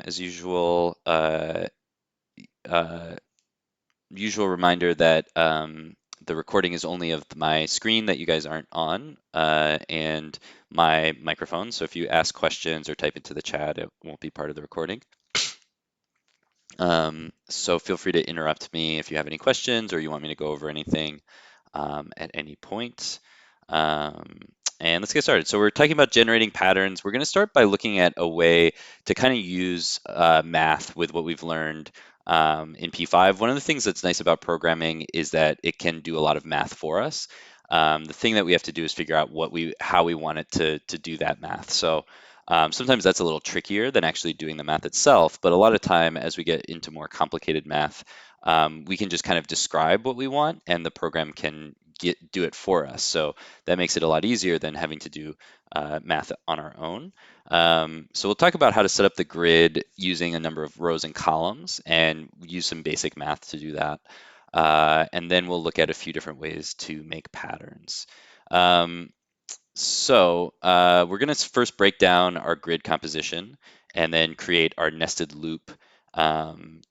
As usual, usual reminder that the recording is only of my screen that you guys aren't on and my microphone. So if you ask questions or type into the chat, it won't be part of the recording. So feel free to interrupt me if you have any questions or you want me to go over anything at any point. Um, and let's get started. So we're talking about generating patterns. We're going to start by looking at a way to kind of use math with what we've learned in P5. One of the things that's nice about programming is that it can do a lot of math for us. The thing that we have to do is figure out how we want it to do that math. So sometimes that's a little trickier than actually doing the math itself, but a lot of time as we get into more complicated math, we can just kind of describe what we want and the program can do it for us. So that makes it a lot easier than having to do math on our own. So we'll talk about how to set up the grid using a number of rows and columns and use some basic math to do that. And then we'll look at a few different ways to make patterns. We're going to first break down our grid composition and then create our nested loop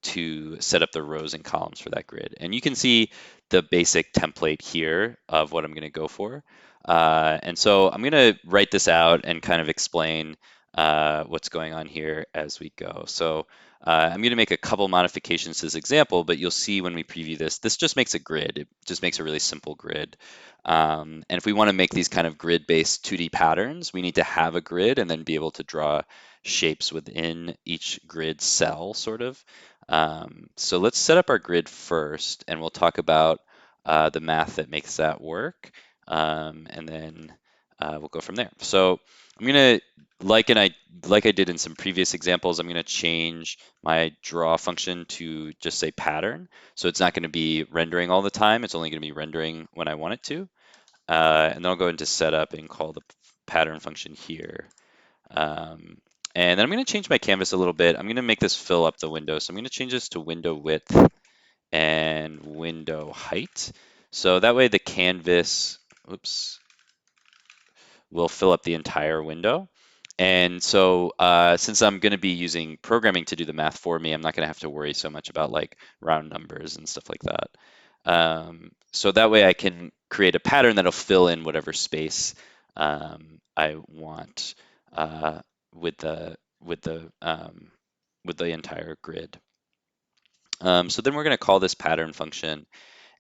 to set up the rows and columns for that grid. And you can see the basic template here of what I'm going to go for. And so I'm going to write this out and kind of explain what's going on here as we go. So I'm going to make a couple modifications to this example, but you'll see when we preview this, this just makes a grid. It just makes a really simple grid. And if we want to make these kind of grid-based 2D patterns, we need to have a grid and then be able to draw shapes within each grid cell, sort of. So let's set up our grid first, and we'll talk about the math that makes that work, and then we'll go from there. So I'm gonna, like I did in some previous examples, I'm gonna change my draw function to just say pattern. So it's not gonna be rendering all the time. It's only gonna be rendering when I want it to. And then I'll go into setup and call the pattern function here. Um, and then I'm going to change my canvas a little bit. I'm going to make this fill up the window. So I'm going to change this to window width and window height. So that way the canvas, oops, will fill up the entire window. And so since I'm going to be using programming to do the math for me, I'm not going to have to worry so much about like round numbers and stuff like that. So that way I can create a pattern that'll fill in whatever space I want with the with the um, with the entire grid. So then we're going to call this pattern function,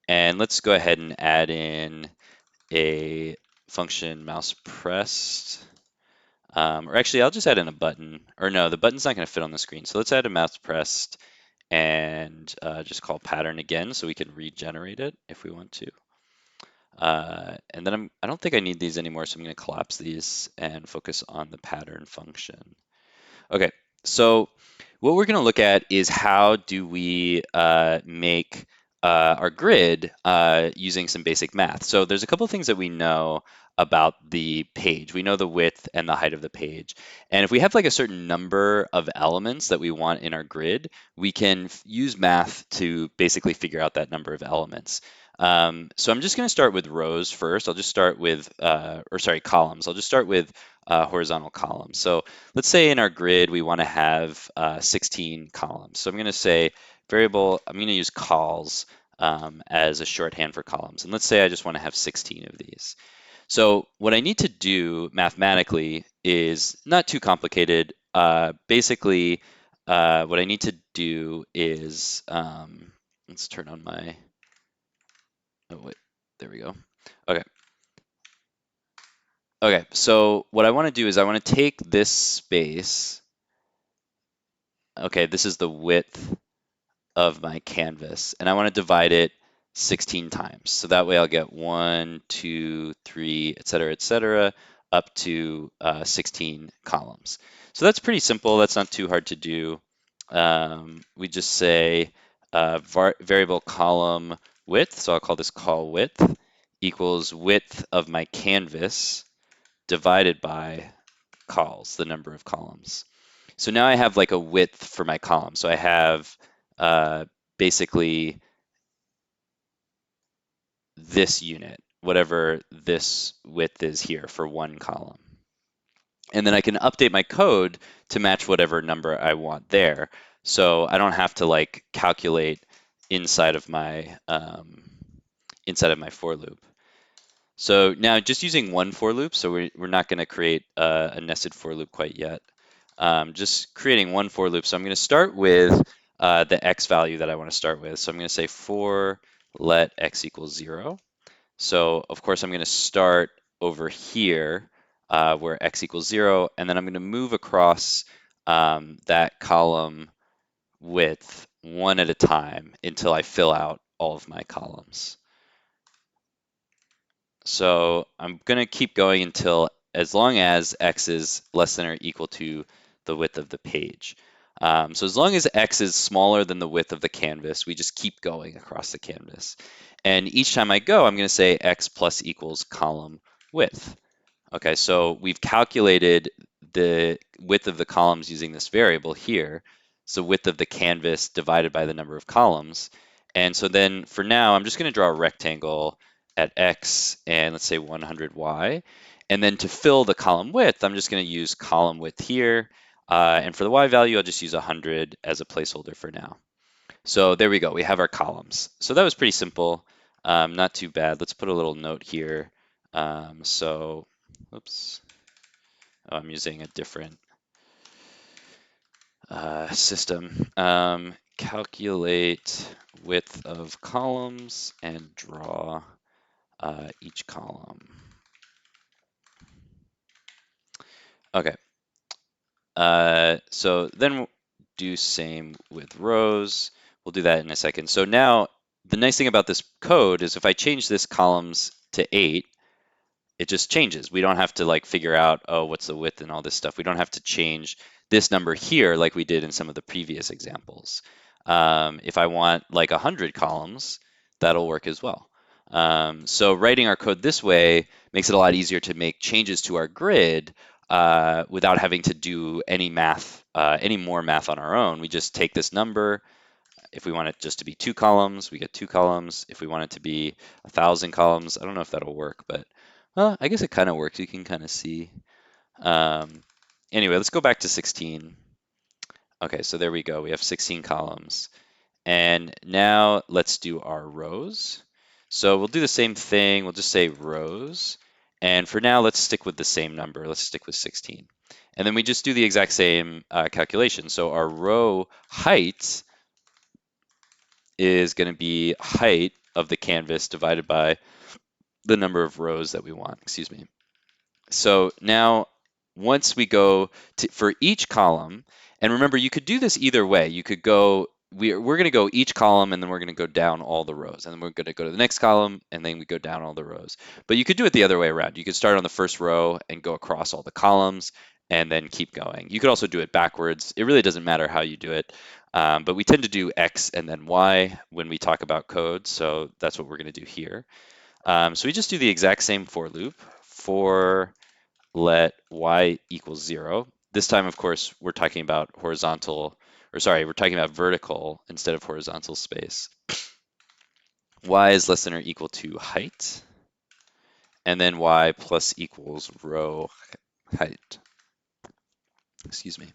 and let's go ahead and add in a function mouse pressed. Or actually, I'll just add in a button. Or no, the button's not going to fit on the screen. So let's add a mouse pressed and just call pattern again so we can regenerate it if we want to. And then I don't think I need these anymore, so I'm going to collapse these and focus on the pattern function. Okay, so what we're going to look at is how do we make our grid using some basic math. So there's a couple of things that we know about the page. We know the width and the height of the page. And if we have like a certain number of elements that we want in our grid, we can use math to basically figure out that number of elements. So I'm just going to start with rows first. I'll just start with, columns. I'll just start with horizontal columns. So let's say in our grid we want to have 16 columns. So I'm going to say variable, I'm going to use cols as a shorthand for columns. And let's say I just want to have 16 of these. So what I need to do mathematically is not too complicated. Basically, what I need to do is, let's turn on my, oh wait, there we go. Okay. Okay, so what I want to do is I want to take this space. Okay, this is the width of my canvas, and I want to divide it 16 times. So that way I'll get 1, 2, 3, et cetera, up to 16 columns. So that's pretty simple. That's not too hard to do. We just say variable column width, so I'll call this col width, equals width of my canvas divided by cols, the number of columns. So now I have like a width for my column. So I have basically this unit, whatever this width is here for one column. And then I can update my code to match whatever number I want there. So I don't have to like calculate inside of my for loop. So now just using one for loop, so we're not going to create a nested for loop quite yet. Just creating one for loop. So I'm going to start with the x value that I want to start with. So I'm going to say for let x equals 0. So of course I'm going to start over here where x equals 0, and then I'm going to move across that column width one at a time until I fill out all of my columns. So I'm going to keep going until as long as x is less than or equal to the width of the page. So as long as x is smaller than the width of the canvas, we just keep going across the canvas. And each time I go, I'm going to say x plus equals column width. Okay, so we've calculated the width of the columns using this variable here. So width of the canvas divided by the number of columns. And so then for now, I'm just going to draw a rectangle at x and let's say 100y. And then to fill the column width, I'm just going to use column width here. And for the y value, I'll just use 100 as a placeholder for now. So there we go, we have our columns. So that was pretty simple, not too bad. Let's put a little note here. Oops, oh, I'm using a different system. Calculate width of columns and draw each column. Okay, so then we'll do same with rows. We'll do that in a second. So now the nice thing about this code is if I change this columns to 8, it just changes. We don't have to like figure out, oh, what's the width and all this stuff. We don't have to change this number here like we did in some of the previous examples. If I want like 100 columns, that'll work as well. So writing our code this way makes it a lot easier to make changes to our grid without having to do any math, any more math on our own. We just take this number. If we want it just to be 2 columns, we get 2 columns. If we want it to be 1,000 columns, I don't know if that'll work, but I guess it kind of works. You can kind of see. Um, anyway, let's go back to 16. Okay, so there we go. We have 16 columns. And now let's do our rows. So we'll do the same thing. We'll just say rows. And for now, let's stick with the same number. Let's stick with 16. And then we just do the exact same calculation. So our row height is going to be height of the canvas divided by the number of rows that we want, excuse me. So now once we go for each column, and remember you could do this either way. You could go, we're going to go each column and then we're going to go down all the rows. And then we're going to go to the next column and then we go down all the rows. But you could do it the other way around. You could start on the first row and go across all the columns and then keep going. You could also do it backwards. It really doesn't matter how you do it. But we tend to do X and then Y when we talk about code. So that's what we're going to do here. So we just do the exact same for loop for let y equals 0. This time, of course, we're talking about horizontal, or sorry, we're talking about vertical instead of horizontal space. Y is less than or equal to height, and then y plus equals row height. Excuse me.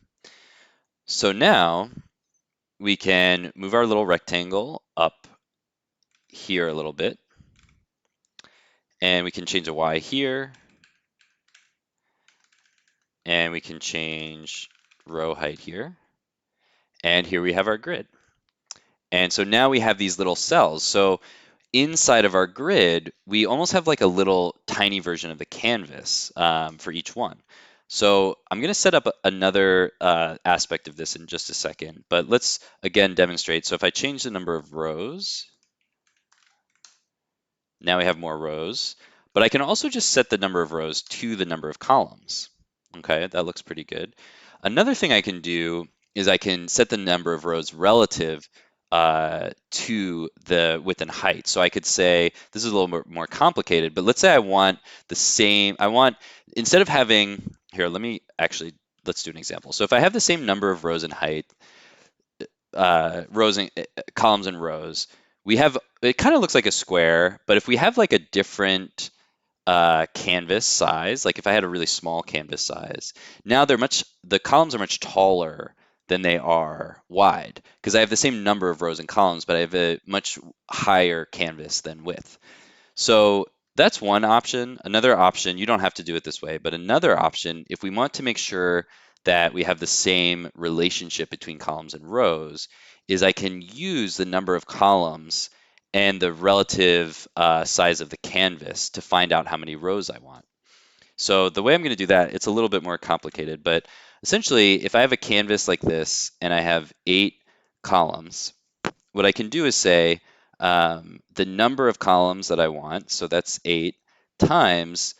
So now we can move our little rectangle up here a little bit, and we can change a y here, and we can change row height here. And here we have our grid. And so now we have these little cells. So inside of our grid, we almost have like a little tiny version of the canvas for each one. So I'm going to set up another aspect of this in just a second, but let's again demonstrate. So if I change the number of rows, now we have more rows, but I can also just set the number of rows to the number of columns. Okay, that looks pretty good. Another thing I can do is I can set the number of rows relative to the width and height. So I could say, this is a little more complicated, but let's say I want the same, instead of having, here, let's do an example. So if I have the same number of rows and height, columns and rows, we have, it kind of looks like a square, but if we have like a different canvas size, like if I had a really small canvas size, now the columns are much taller than they are wide because I have the same number of rows and columns, but I have a much higher canvas than width. So that's one option. Another option, you don't have to do it this way, but another option, if we want to make sure that we have the same relationship between columns and rows, is I can use the number of columns and the relative size of the canvas to find out how many rows I want. So the way I'm going to do that, it's a little bit more complicated, but essentially, if I have a canvas like this and I have 8 columns, what I can do is say the number of columns that I want, so that's 8, times,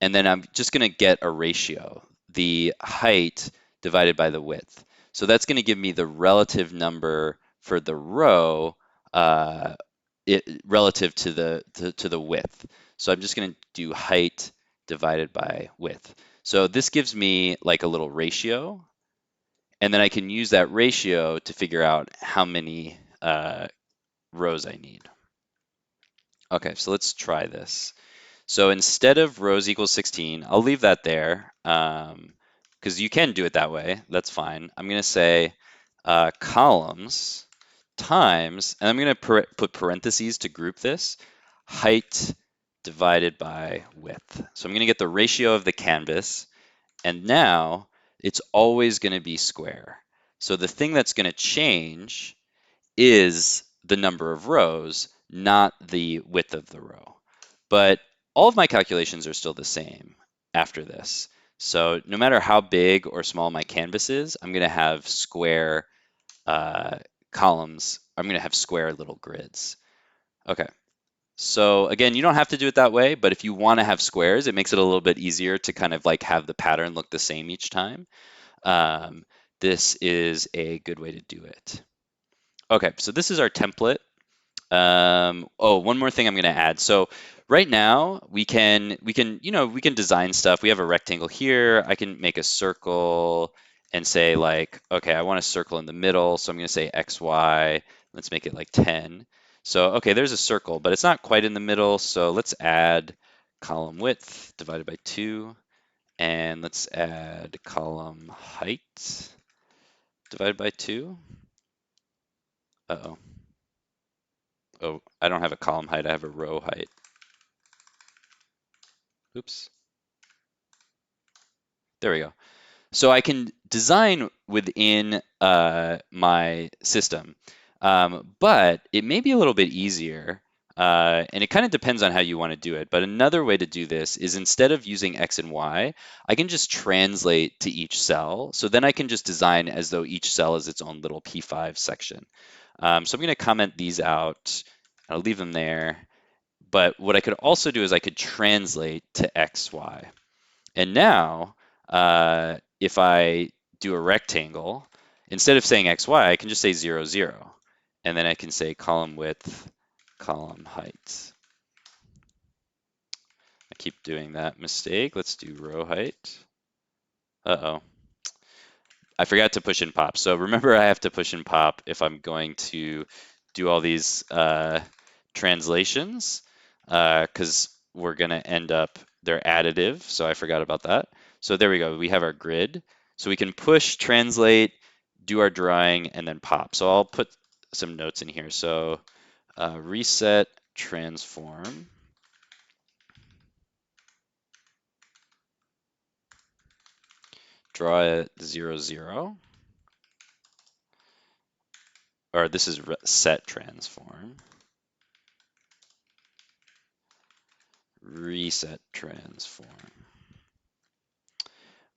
and then I'm just going to get a ratio, the height divided by the width. So that's going to give me the relative number for the row relative to the width. So I'm just going to do height divided by width. So this gives me like a little ratio, and then I can use that ratio to figure out how many rows I need. Okay, so let's try this. So instead of rows equals 16, I'll leave that there because you can do it that way. That's fine. I'm going to say columns times, and I'm going to put parentheses to group this, height divided by width. So I'm going to get the ratio of the canvas, and now it's always going to be square. So the thing that's going to change is the number of rows, not the width of the row. But all of my calculations are still the same after this. So no matter how big or small my canvas is, I'm going to have square columns. I'm going to have square little grids. Okay. So again, you don't have to do it that way, but if you want to have squares, it makes it a little bit easier to kind of like have the pattern look the same each time. Um, this is a good way to do it. Okay, so this is our template. Oh, one more thing I'm going to add. So right now we can design stuff. We have a rectangle here. I can make a circle and say like, okay, I want a circle in the middle. So I'm going to say X, Y. Let's make it like 10. So, okay, there's a circle, but it's not quite in the middle. So let's add column width divided by 2. And let's add column height divided by 2. Uh-oh. Oh, I don't have a column height. I have a row height. Oops. There we go. So I can design within my system, but it may be a little bit easier, and it kind of depends on how you want to do it. But another way to do this is instead of using X and Y, I can just translate to each cell. So then I can just design as though each cell is its own little P5 section. So I'm going to comment these out. I'll leave them there. But what I could also do is I could translate to X, Y. And now, if I do a rectangle, instead of saying XY, I can just say 0, 0. And then I can say column width, column height. I keep doing that mistake. Let's do row height. Uh-oh. I forgot to push in pop. So remember, I have to push in pop if I'm going to do all these translations, because we're going to end up, they're additive. So I forgot about that. So there we go. We have our grid. So we can push, translate, do our drawing, and then pop. So I'll put some notes in here. So reset, transform. Draw it 0, 0. Or this is set transform. Reset transform.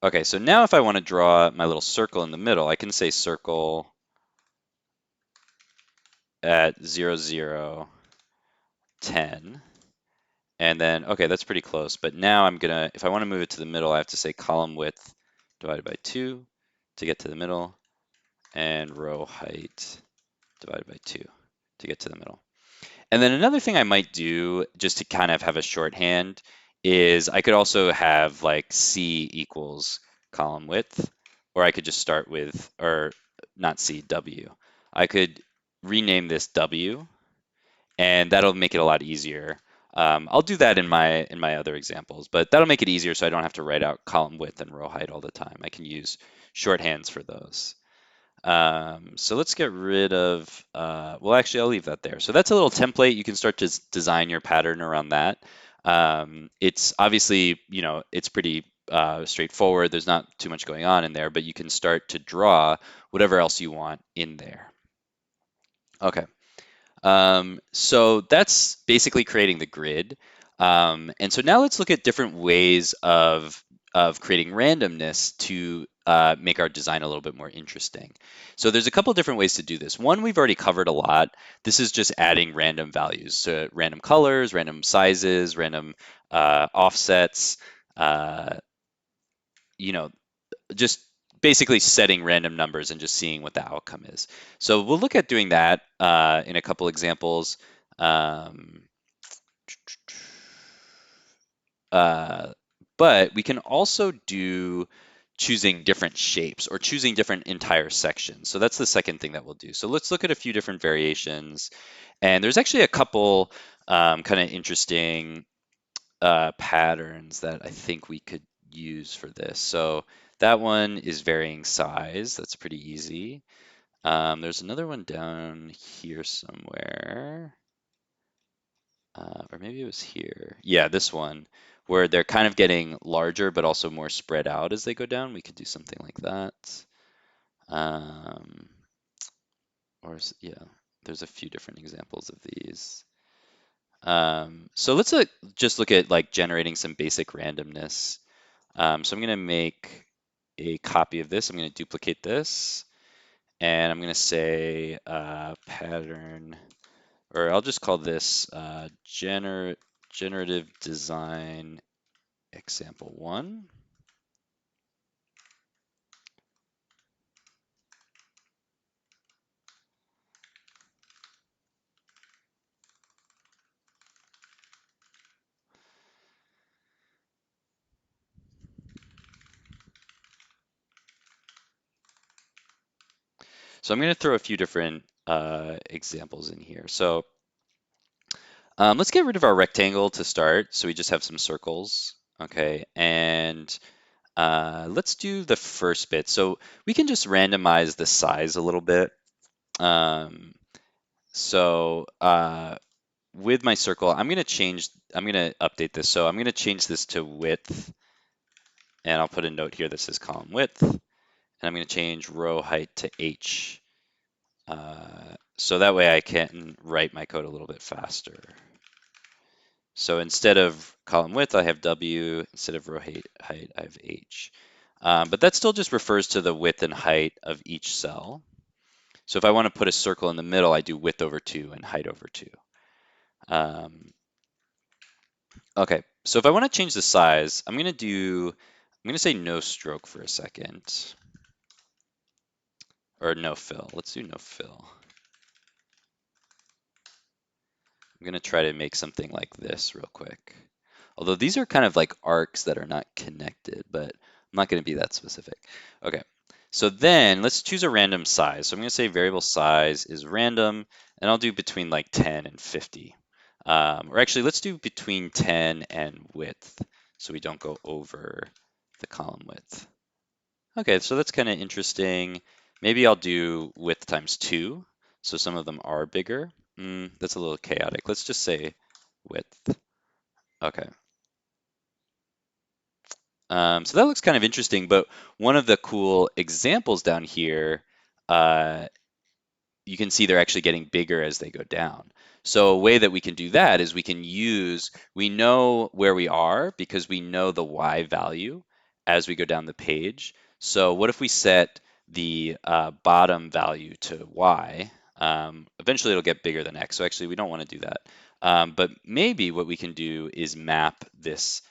Okay, so now if I want to draw my little circle in the middle, I can say circle at 0, 0, 10. And then, okay, that's pretty close. But now I'm going to, if I want to move it to the middle, I have to say column width divided by 2 to get to the middle, and row height divided by 2 to get to the middle. And then another thing I might do, just to kind of have a shorthand, is I could also have like C equals column width, or I could just start with, or not C, W. I could rename this W, and that'll make it a lot easier. I'll do that in my other examples, but that'll make it easier so I don't have to write out column width and row height all the time. I can use shorthands for those. So let's get rid of, well, actually, I'll leave that there. So that's a little template. You can start to design your pattern around that. It's obviously, it's pretty straightforward. There's not too much going on in there, but you can start to draw whatever else you want in there. Okay. So that's basically creating the grid. And so now let's look at different ways of creating randomness to make our design a little bit more interesting. So there's a couple different ways to do this. One we've already covered a lot. This is just adding random values, so random colors, random sizes, random offsets, uh, you know, just basically setting random numbers and just seeing what the outcome is. So we'll look at doing that in a couple examples. Um, uh, but we can also do choosing different shapes or choosing different entire sections. So that's the second thing that we'll do. So let's look at a few different variations. And there's actually a couple kind of interesting patterns that I think we could use for this. So that one is varying size. That's pretty easy. There's another one down here somewhere. Or maybe it was here. Yeah, this one, where they're kind of getting larger, but also more spread out as they go down. We could do something like that. Um, yeah, there's a few different examples of these. So let's just look at like generating some basic randomness. So I'm going to make a copy of this. I'm going to duplicate this, and I'm going to say pattern, or I'll just call this generative design example one. So I'm going to throw a few different examples in here. So let's get rid of our rectangle to start. So we just have some circles. Okay, and let's do the first bit. So we can just randomize the size a little bit. Um, so with my circle, I'm going to update this. So I'm going to change this to width, and I'll put a note here that says column width, and I'm going to change row height to H. So that way I can write my code a little bit faster. So instead of column width, I have W. Instead of row height, I have H. But that still just refers to the width and height of each cell. So if I want to put a circle in the middle, I do width over 2 and height over 2. Okay, so if I want to change the size, I'm going to say no stroke for a second. Or no fill. Let's do no fill. I'm going to try to make something like this real quick. Although these are kind of like arcs that are not connected, but I'm not going to be that specific. Okay, so then let's choose a random size. So I'm going to say variable size is random, and I'll do between like 10 and 50. Or actually, let's do between 10 and width, so we don't go over the column width. Okay, so that's kind of interesting. Maybe I'll do width times 2, so some of them are bigger. That's a little chaotic. Let's just say width. Okay. So that looks kind of interesting, but one of the cool examples down here, uh, you can see they're actually getting bigger as they go down. So a way that we can do that is we know where we are because we know the Y value as we go down the page. So what if we set the bottom value to Y? Eventually it'll get bigger than X. So actually we don't want to do that. But maybe what we can do is map this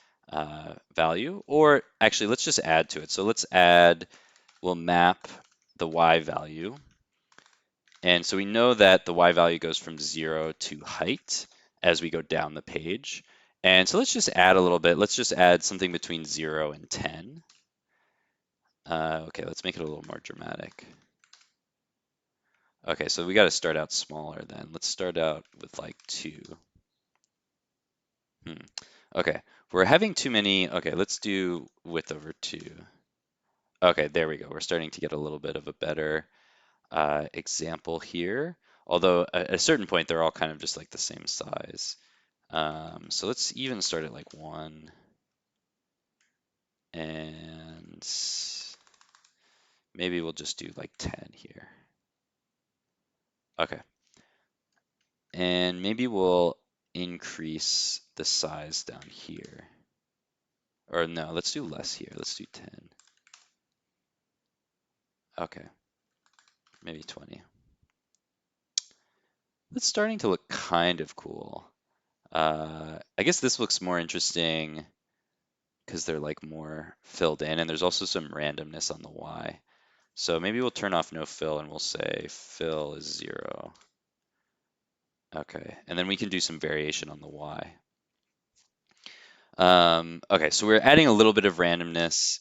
value, or actually let's just add to it. So we'll map the Y value. And so we know that the Y value goes from 0 to height as we go down the page. And so let's just add a little bit. Let's just add something between 0 and 10. Okay, let's make it a little more dramatic. Okay, so we got to start out smaller then. Let's start out with like 2. Hmm. Okay, we're having too many. Okay, let's do width over 2. Okay, there we go. We're starting to get a little bit of a better example here. Although at a certain point, they're all kind of just like the same size. So let's even start at like 1 and maybe we'll just do like 10 here. Okay. And maybe we'll increase the size down here. Or no, let's do less here. Let's do 10. Okay, maybe 20. It's starting to look kind of cool. I guess this looks more interesting because they're like more filled in, and there's also some randomness on the Y. So maybe we'll turn off no fill and we'll say fill is 0. Okay, and then we can do some variation on the Y. Okay, so we're adding a little bit of randomness,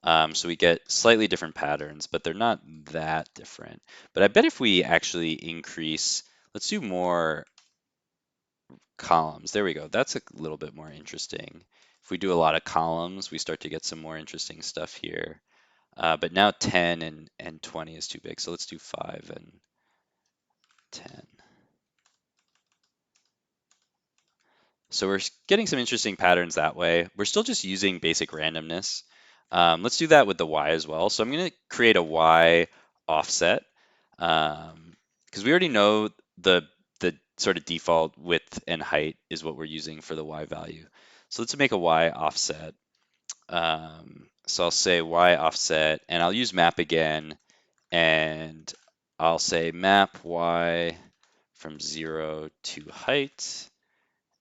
so we get slightly different patterns, but they're not that different. But I bet if we actually increase, let's do more columns. There we go. That's a little bit more interesting. If we do a lot of columns, we start to get some more interesting stuff here. But now 10 and 20 is too big, so let's do 5 and 10. So we're getting some interesting patterns that way. We're still just using basic randomness. Let's do that with the Y as well. So I'm going to create a Y offset because we already know the sort of default width and height is what we're using for the Y value. So let's make a Y offset. So I'll say Y offset, and I'll use map again, and I'll say map Y from 0 to height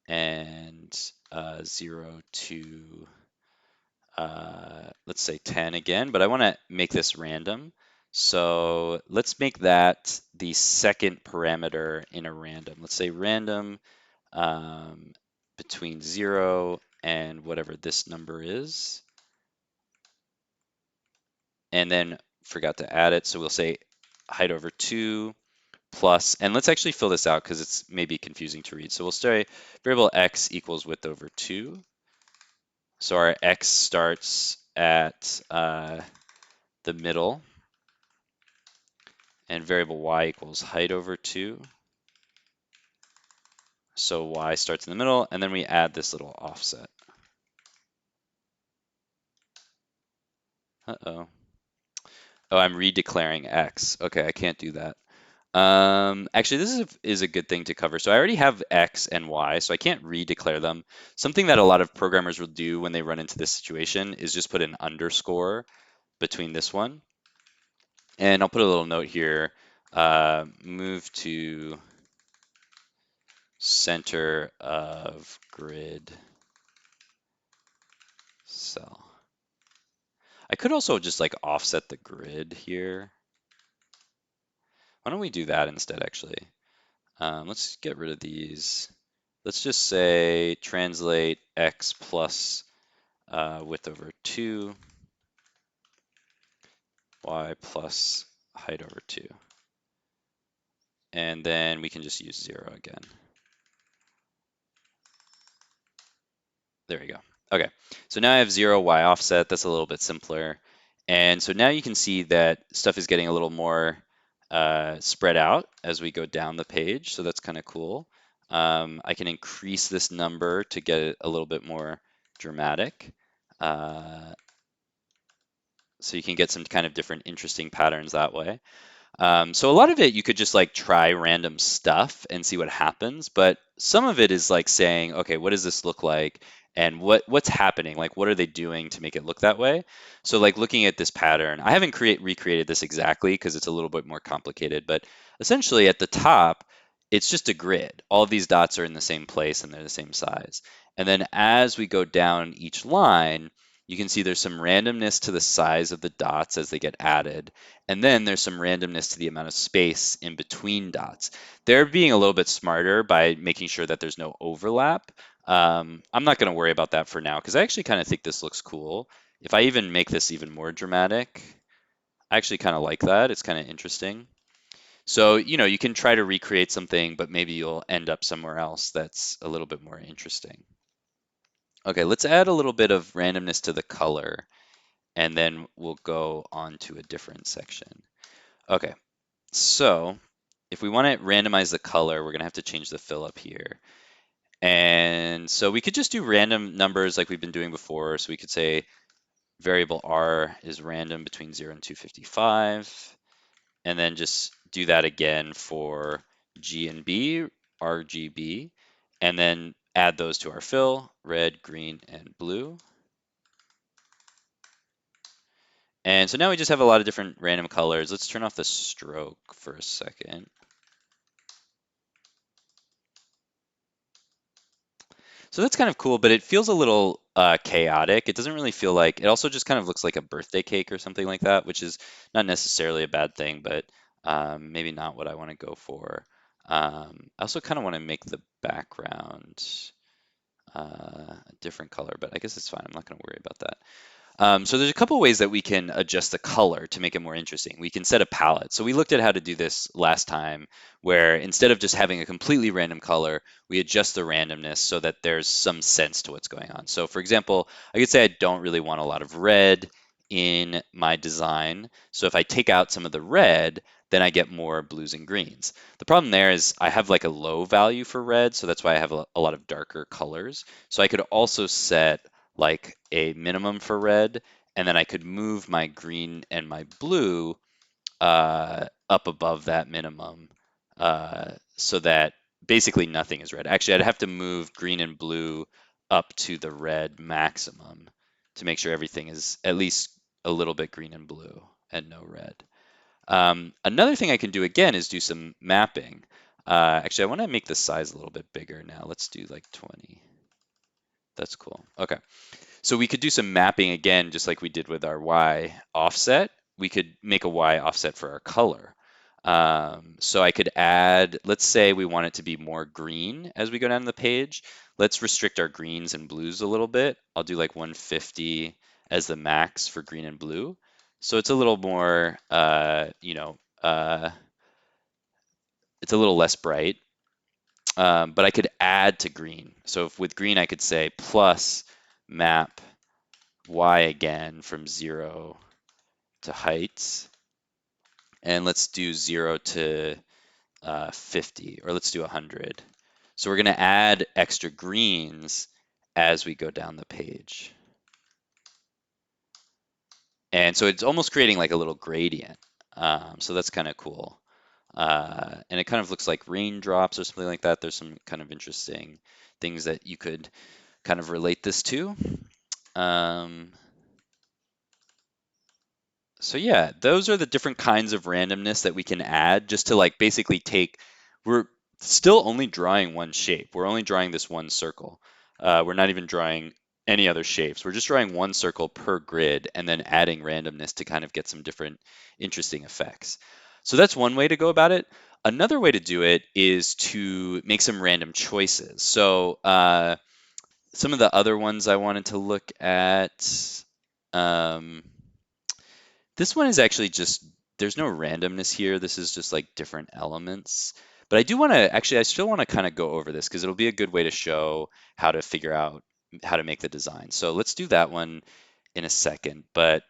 and 0 to, let's say 10 again, but I want to make this random. So let's make that the second parameter in a random. Let's say random um, between 0 and whatever this number is. And then forgot to add it. So we'll say height over 2 plus, and let's actually fill this out because it's maybe confusing to read. So we'll say variable x equals width over 2. So our x starts at the middle, and variable y equals height over 2. So y starts in the middle, and then we add this little offset. Uh-oh. Oh, I'm redeclaring x. Okay, I can't do that. Actually, this is a good thing to cover. So I already have x and y, so I can't redeclare them. Something that a lot of programmers will do when they run into this situation is just put an underscore between this one. And I'll put a little note here, move to center of grid cell. I could also just like offset the grid here. Why don't we do that instead, actually? Let's get rid of these. Let's just say translate x plus width over 2, y plus height over 2. And then we can just use 0 again. There we go. Okay, so now I have 0 y offset. That's a little bit simpler. And so now you can see that stuff is getting a little more spread out as we go down the page. So that's kind of cool. I can increase this number to get it a little bit more dramatic. So you can get some kind of different interesting patterns that way. So a lot of it you could just like try random stuff and see what happens, but some of it is like saying, okay, what does this look like? And what's happening? Like what are they doing to make it look that way? So like looking at this pattern, I haven't recreated this exactly because it's a little bit more complicated, but essentially at the top, it's just a grid. All of these dots are in the same place and they're the same size. And then as we go down each line, you can see there's some randomness to the size of the dots as they get added. And then there's some randomness to the amount of space in between dots. They're being a little bit smarter by making sure that there's no overlap. I'm not going to worry about that for now because I actually kind of think this looks cool. If I even make this even more dramatic, I actually kind of like that. It's kind of interesting. So, you can try to recreate something, but maybe you'll end up somewhere else that's a little bit more interesting. Okay, let's add a little bit of randomness to the color, and then we'll go on to a different section. Okay, so if we want to randomize the color, we're going to have to change the fill up here. And so we could just do random numbers like we've been doing before. So we could say variable r is random between 0 and 255, and then just do that again for G and B, RGB, and then add those to our fill, red, green, and blue. And so now we just have a lot of different random colors. Let's turn off the stroke for a second. So that's kind of cool, but it feels a little chaotic. It doesn't really feel like, it also just kind of looks like a birthday cake or something like that, which is not necessarily a bad thing, but maybe not what I want to go for. I also kind of want to make the background a different color, but I guess it's fine. I'm not going to worry about that. So there's a couple ways that we can adjust the color to make it more interesting. We can set a palette. So we looked at how to do this last time, where instead of just having a completely random color, we adjust the randomness so that there's some sense to what's going on. So for example, I could say I don't really want a lot of red in my design. So if I take out some of the red, then I get more blues and greens. The problem there is I have like a low value for red, so that's why I have a lot of darker colors. So I could also set like a minimum for red, and then I could move my green and my blue up above that minimum so that basically nothing is red. Actually, I'd have to move green and blue up to the red maximum to make sure everything is at least a little bit green and blue and no red. Another thing I can do again is do some mapping. Actually, I want to make the size a little bit bigger now. Let's do like 20. That's cool. Okay. So we could do some mapping again, just like we did with our Y offset. We could make a Y offset for our color. So I could add, let's say we want it to be more green as we go down the page. Let's restrict our greens and blues a little bit. I'll do like 150 as the max for green and blue. So it's a little more, it's a little less bright. But I could add to green. So if with green, I could say plus map Y again from 0 to heights. And let's do 0 to 50, or let's do 100. So we're going to add extra greens as we go down the page. And so it's almost creating like a little gradient. So that's kind of cool. And it kind of looks like raindrops or something like that. There's some kind of interesting things that you could kind of relate this to. So yeah, those are the different kinds of randomness that we can add just to like basically take, we're still only drawing one shape. We're only drawing this one circle. We're not even drawing any other shapes. We're just drawing one circle per grid and then adding randomness to kind of get some different interesting effects. So that's one way to go about it. Another way to do it is to make some random choices. So some of the other ones I wanted to look at, um, this one is actually just, there's no randomness here. This is just like different elements. But I do want to, actually, I still want to kind of go over this because it'll be a good way to show how to figure out how to make the design. So let's do that one in a second. But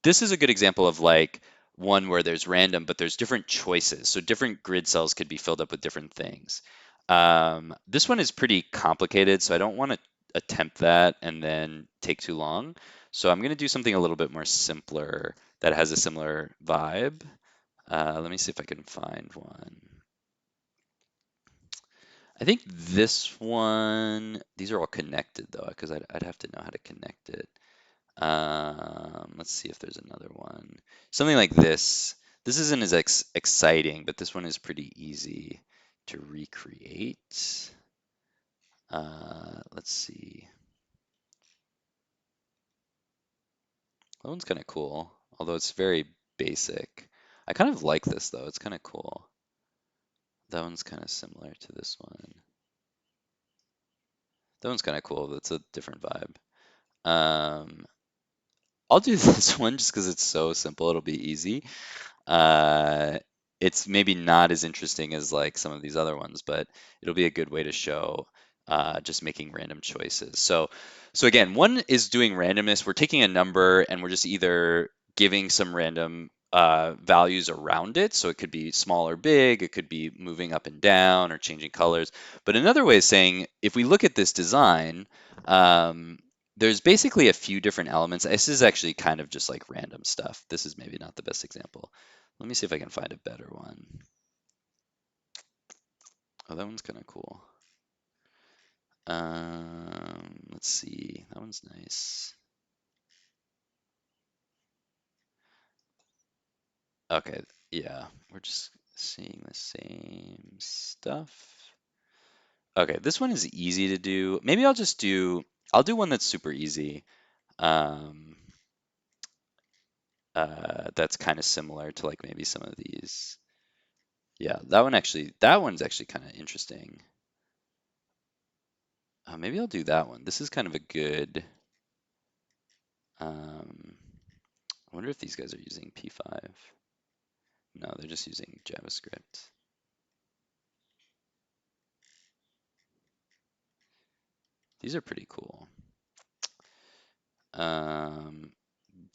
this is a good example of like one where there's random, but there's different choices. So different grid cells could be filled up with different things. This one is pretty complicated, so I don't want to attempt that and then take too long. So I'm going to do something a little bit more simpler that has a similar vibe. Let me see if I can find one. I think this one, these are all connected though, because I'd have to know how to connect it. Let's see if there's another one. Something like this. This isn't as exciting, but this one is pretty easy to recreate. Let's see. That one's kind of cool, although it's very basic. I kind of like this though. It's kind of cool. That one's kind of similar to this one. That one's kind of cool. That's a different vibe. Um, I'll do this one just because it's so simple. It'll be easy. Uh, it's maybe not as interesting as like some of these other ones, but it'll be a good way to show. just making random choices. So again, one is doing randomness. We're taking a number and we're just either giving some random values around it. So it could be small or big, it could be moving up and down or changing colors. But another way is saying, if we look at this design, um, there's basically a few different elements. This is actually kind of just like random stuff. This is maybe not the best example. Let me see if I can find a better one. Oh, that one's kind of cool. Let's see. That one's nice. Okay, yeah, we're just seeing the same stuff. Okay, this one is easy to do. Maybe I'll do one that's super easy. Um, that's kind of similar to like maybe some of these. Yeah, that one's actually kind of interesting. Maybe I'll do that one. This is kind of a good, I wonder if these guys are using P5. No, they're just using JavaScript. These are pretty cool. Um,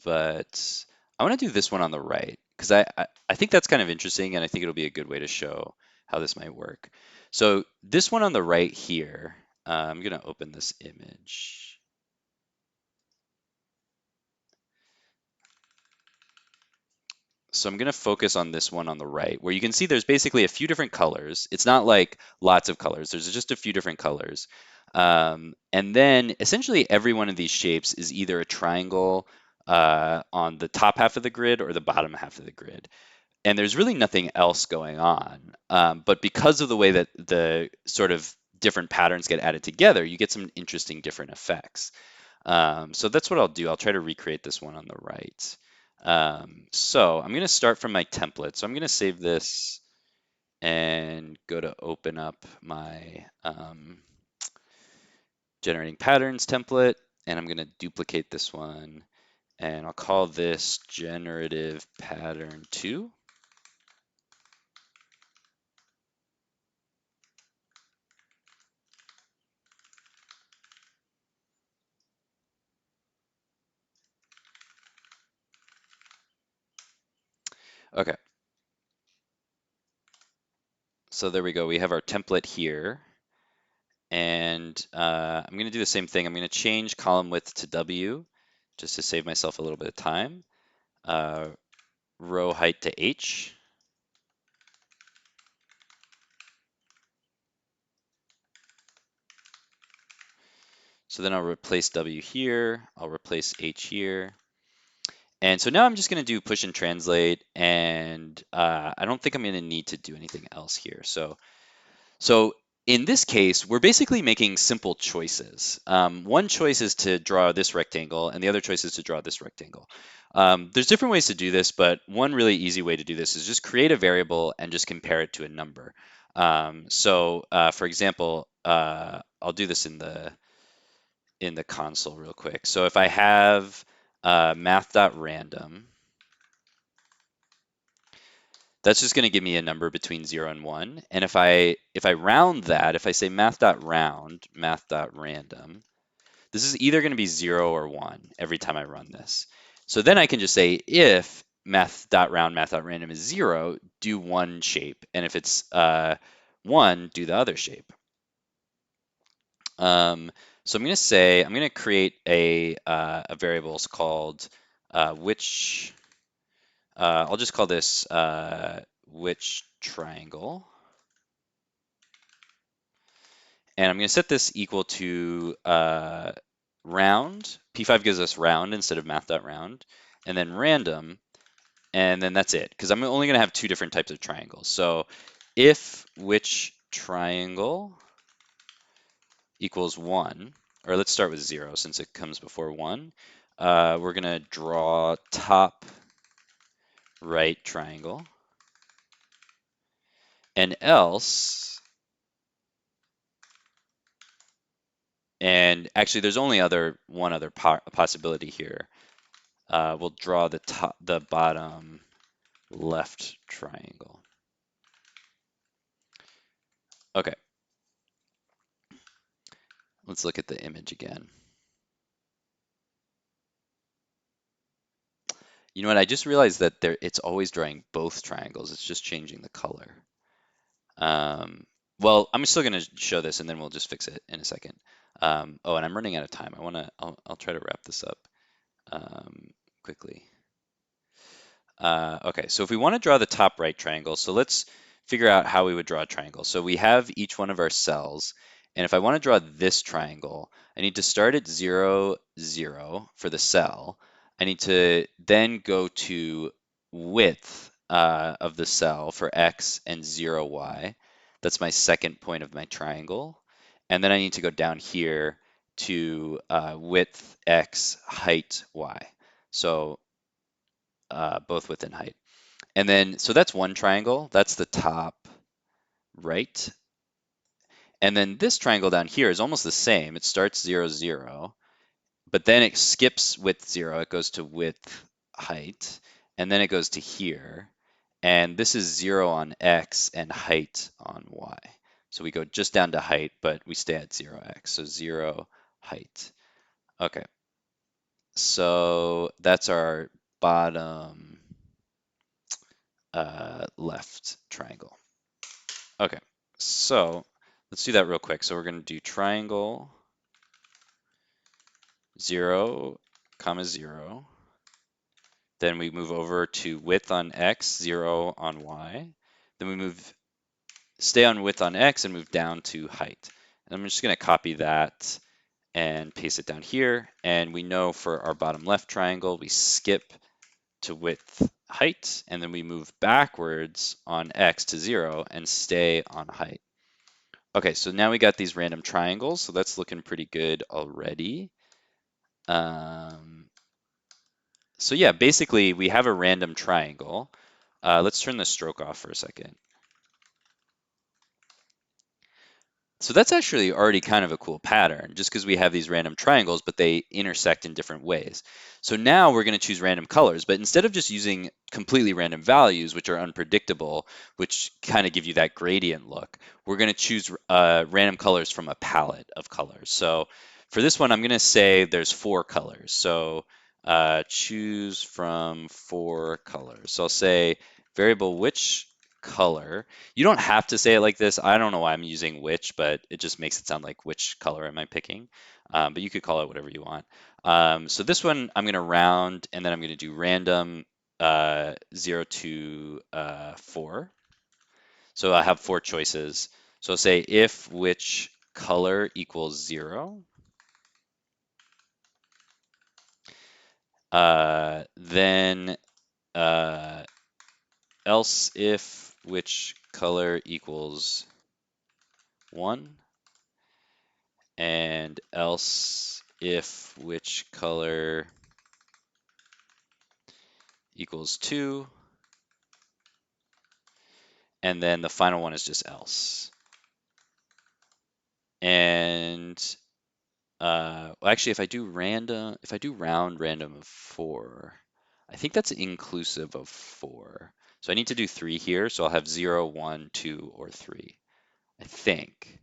but I want to do this one on the right because I think that's kind of interesting and I think it'll be a good way to show how this might work. So this one on the right here, I'm going to open this image. So I'm going to focus on this one on the right, where you can see there's basically a few different colors. It's not like lots of colors. There's just a few different colors. And then essentially every one of these shapes is either a triangle on the top half of the grid or the bottom half of the grid. And there's really nothing else going on. But because of the way that the sort of different patterns get added together, you get some interesting different effects. So that's what I'll do. I'll try to recreate this one on the right. So I'm going to start from my template. So I'm going to save this and go to open up my generating patterns template. And I'm going to duplicate this one. And I'll call this generative pattern 2. Okay, so there we go. We have our template here. And I'm going to do the same thing. I'm going to change column width to W just to save myself a little bit of time. Row height to H. So then I'll replace W here. I'll replace H here. And so now I'm just going to do push and translate. And I don't think I'm going to need to do anything else here. So in this case, we're basically making simple choices. One choice is to draw this rectangle, and the other choice is to draw this rectangle. There's different ways to do this, but one really easy way to do this is just create a variable and just compare it to a number. For example, I'll do this in the console real quick. So if I have math.random, that's just going to give me a number between 0 and 1. And if I round that, if I say math.round, math.random, this is either going to be 0 or 1 every time I run this. So then I can just say if math.round, math.random is 0, do one shape. And if it's 1, do the other shape. So I'm going to create a variable called which, I'll just call this which triangle. And I'm going to set this equal to round. P5 gives us round instead of math.round. And then random. And then that's it, because I'm only going to have two different types of triangles. So if which triangle equals 1, or let's start with 0 since it comes before 1, we're going to draw top right triangle. And else, and actually there's only one other possibility here. We'll draw the bottom left triangle. Okay. let's look at the image again. You know what? I just realized that it's always drawing both triangles. It's just changing the color. Um, well, I'm still going to show this and then we'll just fix it in a second. Oh, and I'm running out of time. I'll try to wrap this up quickly. Okay, so if we want to draw the top right triangle, so let's figure out how we would draw a triangle. So we have each one of our cells, and if I want to draw this triangle, I need to start at 0, 0 for the cell. I need to then go to width of the cell for x and 0, y. That's my second point of my triangle. And then I need to go down here to width x, height y. So both width and height. And then, so that's one triangle. That's the top right. And then this triangle down here is almost the same. It starts 0, 0, but then it skips width 0. It goes to width, height, and then it goes to here. And this is 0 on x and height on y. So we go just down to height, but we stay at 0x. So 0, height. Okay. So that's our bottom left triangle. Okay, so let's do that real quick. So we're going to do triangle 0, comma 0. Then we move over to width on x, 0 on y. Then we stay on width on x and move down to height. And I'm just going to copy that and paste it down here. And we know for our bottom left triangle, we skip to width, height, and then we move backwards on x to 0 and stay on height. Okay, so now we got these random triangles, so that's looking pretty good already. So yeah, basically we have a random triangle. Let's turn the stroke off for a second. So that's actually already kind of a cool pattern, just because we have these random triangles, but they intersect in different ways. So now we're going to choose random colors, but instead of just using completely random values, which are unpredictable, which kind of give you that gradient look, we're going to choose random colors from a palette of colors. So for this one, I'm going to say there's 4 colors. So choose from 4 colors. So I'll say variable which color. You don't have to say it like this. I don't know why I'm using which, but it just makes it sound like which color am I picking. But you could call it whatever you want. So this one I'm going to round, and then I'm going to do random 0 to 4. So I have 4 choices. So I'll say if which color equals 0, then else if which color equals 1, and else if which color equals 2, and then the final one is just else. And actually, if I do round random of 4, I think that's inclusive of 4. So I need to do 3 here, so I'll have 0, 1, 2, or 3, I think,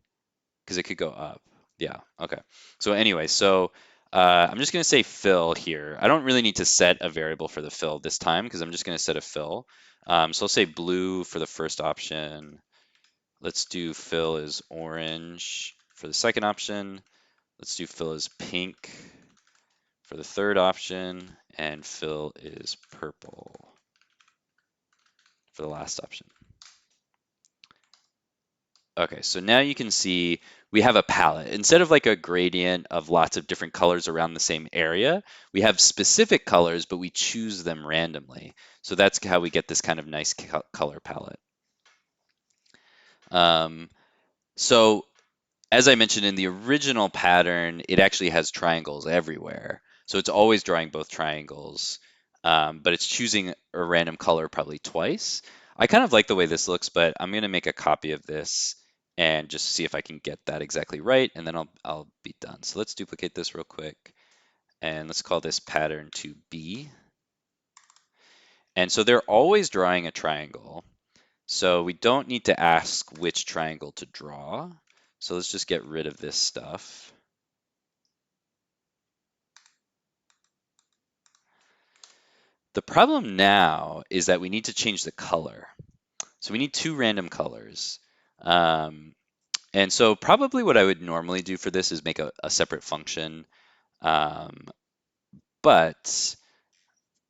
because it could go up. Yeah, okay. So anyway, so I'm just going to say fill here. I don't really need to set a variable for the fill this time because I'm just going to set a fill. So I'll say blue for the first option. Let's do fill is orange for the second option. Let's do fill is pink for the third option. And fill is purple for the last option. Okay, so now you can see we have a palette. Instead of like a gradient of lots of different colors around the same area, we have specific colors, but we choose them randomly. So that's how we get this kind of nice color palette. So as I mentioned in the original pattern, it actually has triangles everywhere. So it's always drawing both triangles, but it's choosing a random color probably twice. I kind of like the way this looks, but I'm going to make a copy of this and just see if I can get that exactly right, and then I'll be done. So let's duplicate this real quick, and let's call this pattern to B. And so they're always drawing a triangle, so we don't need to ask which triangle to draw. So let's just get rid of this stuff. The problem now is that we need to change the color. So we need two random colors. Um, and so probably what I would normally do for this is make a separate function. Um, but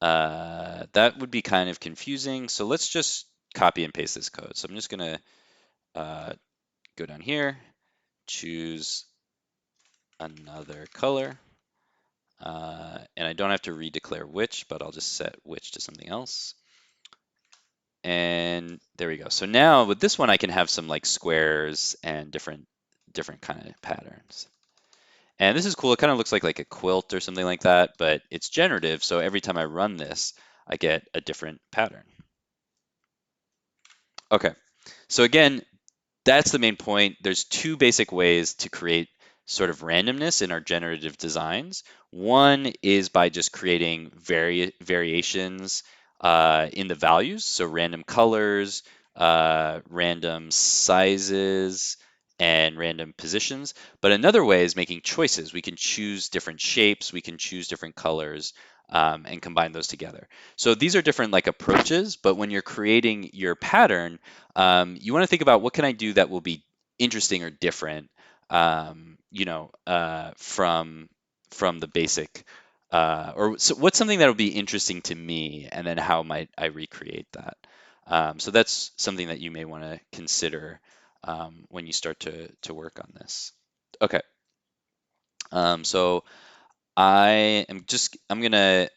that would be kind of confusing. So let's just copy and paste this code. So I'm just gonna go down here, choose another color. And I don't have to redeclare which, but I'll just set which to something else. And there we go. So now with this one, I can have some like squares and different kind of patterns. And this is cool. It kind of looks like a quilt or something like that, but it's generative. So every time I run this, I get a different pattern. Okay. So again, that's the main point. There's two basic ways to create sort of randomness in our generative designs. One is by just creating variations in the values, so random colors, random sizes, and random positions. But another way is making choices. We can choose different shapes, we can choose different colors, and combine those together. So these are different like approaches, but when you're creating your pattern, you want to think about what can I do that will be interesting or different, from the basic, or so what's something that will be interesting to me, and then how might I recreate that? So that's something that you may want to consider when you start to work on this. Okay, so I'm gonna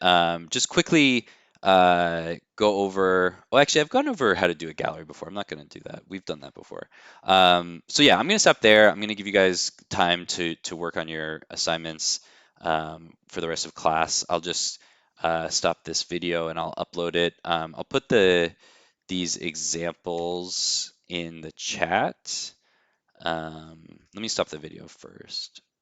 just quickly go over. Well, actually, I've gone over how to do a gallery before. I'm not gonna do that. We've done that before. So yeah, I'm gonna stop there. I'm gonna give you guys time to work on your assignments for the rest of class. I'll just stop this video and I'll upload it. I'll put these examples in the chat. Let me stop the video first.